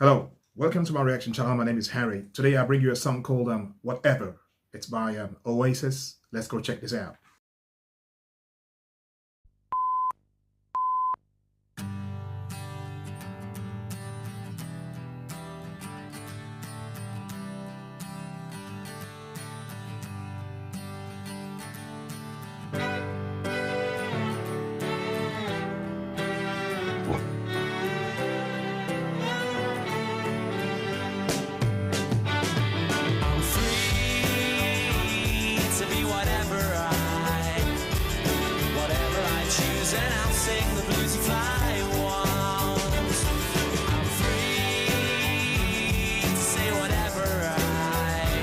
Hello, welcome to my reaction channel. My name is Harry. Today I bring you a song called Whatever. It's by Oasis. Let's go check this out. I'm free to be whatever I choose, and I'll sing the blues if I want. I'm free to say whatever I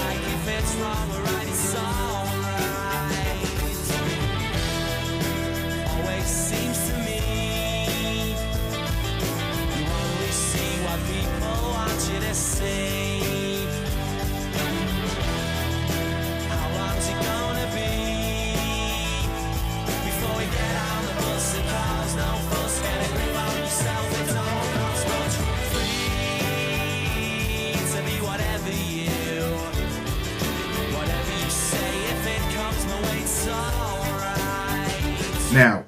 like. If it's wrong or right, it's alright. Always seems to me you only see what people want you to see. How long's it gonna be before we get on the bus and cause no fuss? Get a grip on yourself, it don't cost much. Free to be whatever you say. If it comes my way, it's alright. Now,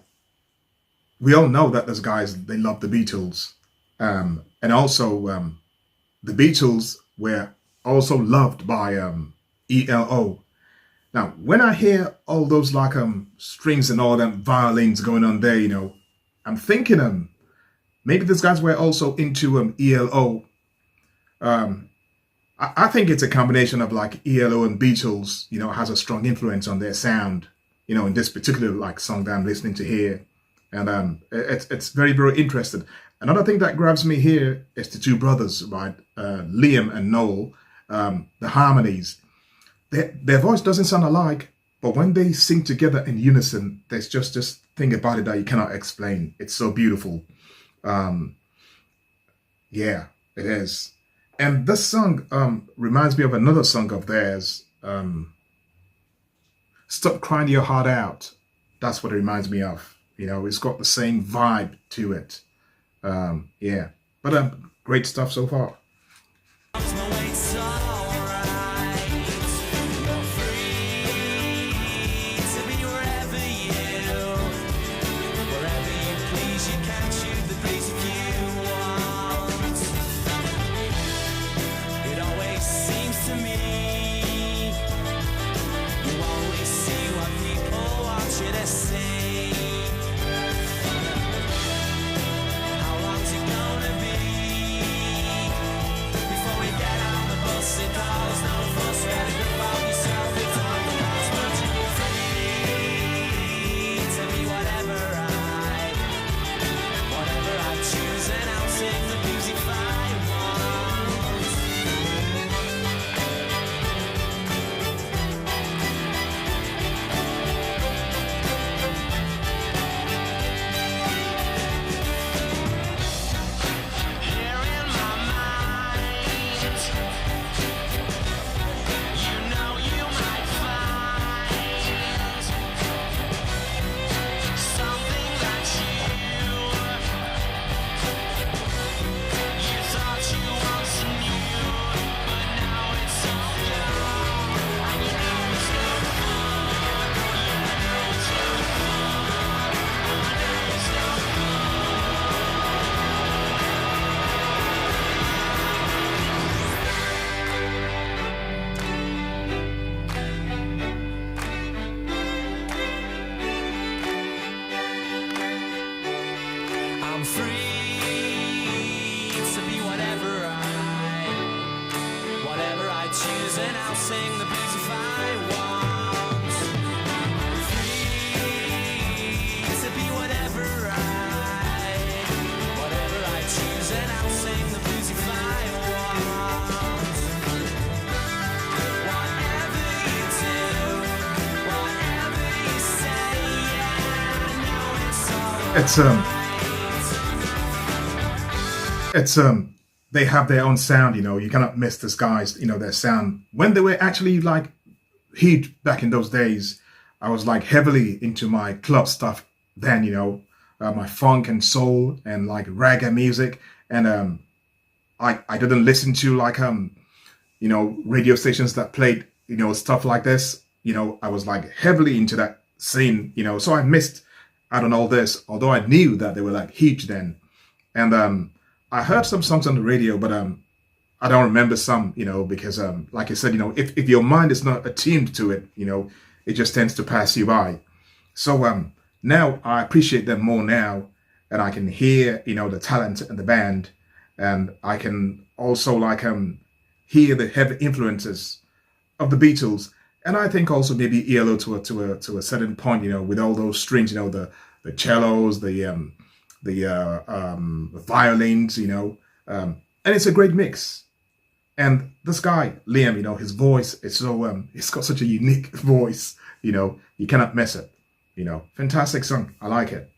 we all know that those guys, they love the Beatles. And also, the Beatles were also loved by ELO. Now, when I hear all those like strings and all them violins going on there, I'm thinking maybe these guys were also into ELO. I think it's a combination of like ELO and Beatles, has a strong influence on their sound, in this particular like song that I'm listening to here. And it's very, very interesting. Another thing that grabs me here is the two brothers, right? Liam and Noel, the harmonies. Their voice doesn't sound alike, but when they sing together in unison, there's just this thing about it that you cannot explain. It's so beautiful. Yeah, it is. And this song reminds me of another song of theirs, Stop Crying Your Heart Out. That's what it reminds me of. It's got the same vibe to it. Yeah, but great stuff so far. I'm free to be whatever I choose, and I'll sing the blues if I want. I'm free to be whatever I choose, and I'll sing the blues if I want. Whatever you do, whatever you say, yeah, I know it's all. They have their own sound, you cannot miss these guys, their sound. When they were actually like huge back in those days, I was like heavily into my club stuff then, my funk and soul and like reggae music. And I didn't listen to like radio stations that played stuff like this. I was like heavily into that scene, so I missed out on all this, although I knew that they were like huge then. And I heard some songs on the radio, but I don't remember some, because like I said, if your mind is not attuned to it, it just tends to pass you by. So now I appreciate them more now, and I can hear, the talent in the band, and I can also like hear the heavy influences of the Beatles, and I think also maybe ELO to a certain point, with all those strings, the cellos, the violins, and it's a great mix. And this guy Liam, his voice is so he's got such a unique voice, you cannot miss it. Fantastic song. I like it.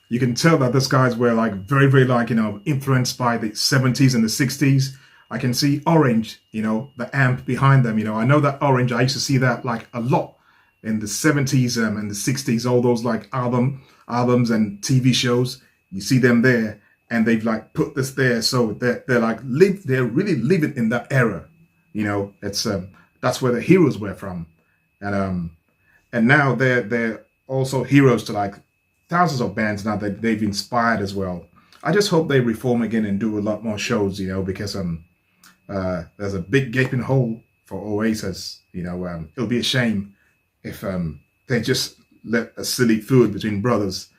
You can tell that these guys were like very, very like, influenced by the 70s and the 60s. I can see Orange, the amp behind them. I know that Orange, I used to see that like a lot in the 70s and the 60s, all those like albums and TV shows. You see them there, and they've like put this there. So they're really living in that era. It's that's where the heroes were from. And now they're also heroes to like thousands of bands now that they've inspired as well. I just hope they reform again and do a lot more shows, because there's a big gaping hole for Oasis. It'll be a shame if they just let a silly feud between brothers,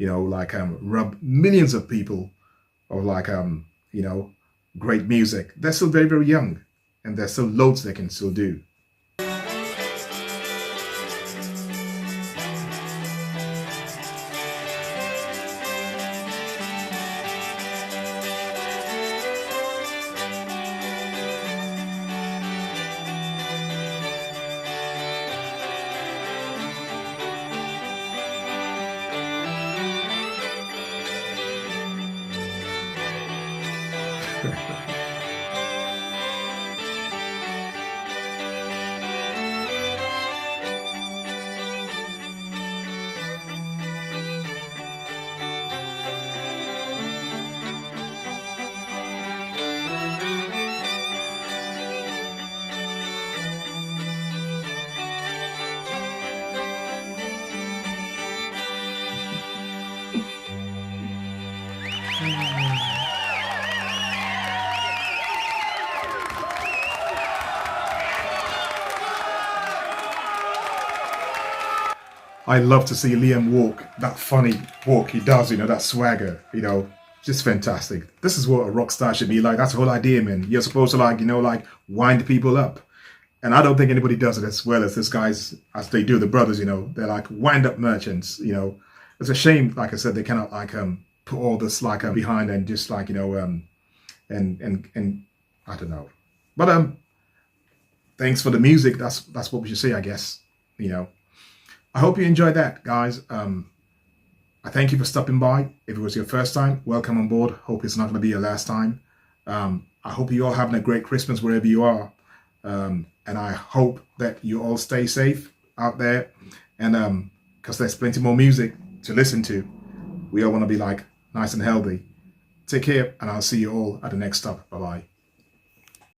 rub millions of people of like great music. They're still very, very young, and there's still loads they can still do. I love to see Liam walk, that funny walk he does, that swagger, just fantastic. This is what a rock star should be like. That's the whole idea, man. You're supposed to like wind people up. And I don't think anybody does it as well as this guys, as they do, the brothers, they're like wind up merchants, It's a shame, like I said, they cannot like put all this like behind and just like, and I don't know. But thanks for the music. That's what we should say, I guess. You know. I hope you enjoyed that, guys. I thank you for stopping by. If it was your first time, welcome on board. Hope it's not going to be your last time. I hope you're all having a great Christmas wherever you are. And I hope that you all stay safe out there. And because there's plenty more music to listen to. We all want to be like nice and healthy. Take care, and I'll see you all at the next stop. Bye-bye.